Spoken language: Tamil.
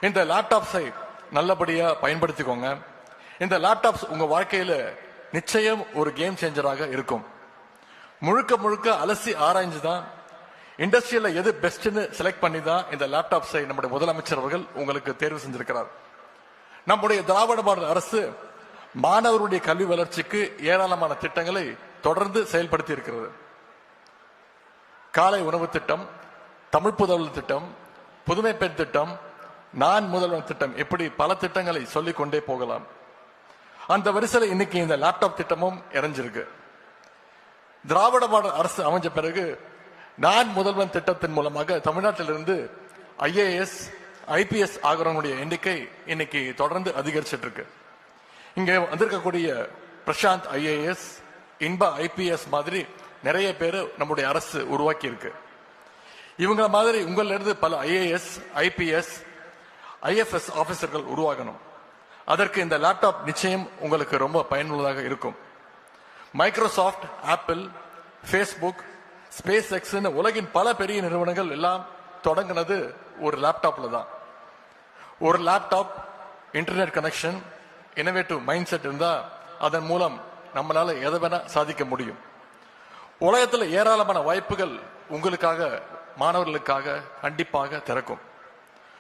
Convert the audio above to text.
இந்த லேப்டாப்ஸை நல்லபடியா பயன்படுத்திக்கோங்க. இந்த லேப்டாப்ஸ் உங்க வாழ்க்கையில நிச்சயம் ஒரு கேம் சேஞ்சராக இருக்கும். முழுக்க முழுக்க அலசி ஆராய்ஞ்சு தான் இண்டஸ்ட்ரியில எது பெஸ்ட்னு செலக்ட் பண்ணி தான் இந்த லேப்டாப்ஸை நம்முடைய முதலமைச்சர் அவர்கள் உங்களுக்கு தேர்வு செஞ்சிருக்கிறார். நம்முடைய திராவிட மாடல் அரசு மாணவருடைய கல்வி வளர்ச்சிக்கு ஏராளமான திட்டங்களை தொடர்ந்து செயல்படுத்தி இருக்கிறது. காலை உணவு திட்டம், தமிழ் புதல்வர் திட்டம், புதுமை பெண் திட்டம், நான் முதல்வன் திட்டம், இப்படி பல திட்டங்களை சொல்லிக் கொண்டே போகலாம். அந்த வரிசையில் இன்னைக்கு இந்த லேப்டாப் திட்டமும் இறஞ்சிருக்கு. திராவிட மாடல் அரசு அமைஞ்ச பிறகு நான் முதல்வன் திட்டத்தின் மூலமாக தமிழ்நாட்டிலிருந்து IAS IPS ஆகிறவங்களுடைய எண்ணிக்கை இன்னைக்கு தொடர்ந்து அதிகரிச்சிட்டு இருக்கு. இங்க வந்திருக்கக்கூடிய பிரசாந்த் IAS, இன்பா IPS மாதிரி நிறைய பேர் நம்முடைய அரசு உருவாக்கி இருக்கு. இவங்க மாதிரி உங்கள இருந்து பல IAS IPS IFS ஆபீசர்கள் உருவாகணும். அதற்கு இந்த லேப்டாப் நிச்சயம் உங்களுக்கு ரொம்ப பயனுள்ளதாக இருக்கும். மைக்ரோசாஃப்ட், ஆப்பிள், ஃபேஸ்புக், ஸ்பேஸ் எக்ஸ்னு உலகின் பல பெரிய நிறுவனங்கள் எல்லாம் தொடங்கினது ஒரு லேப்டாப்ல தான். ஒரு laptop, internet connection, innovative mind set இருந்தா அதன் மூலம் நம்மளால எதை வேணா சாதிக்க முடியும். உலகத்தில் ஏராளமான வாய்ப்புகள் உங்களுக்காக, மாணவர்களுக்காக கண்டிப்பாக திறக்கும்.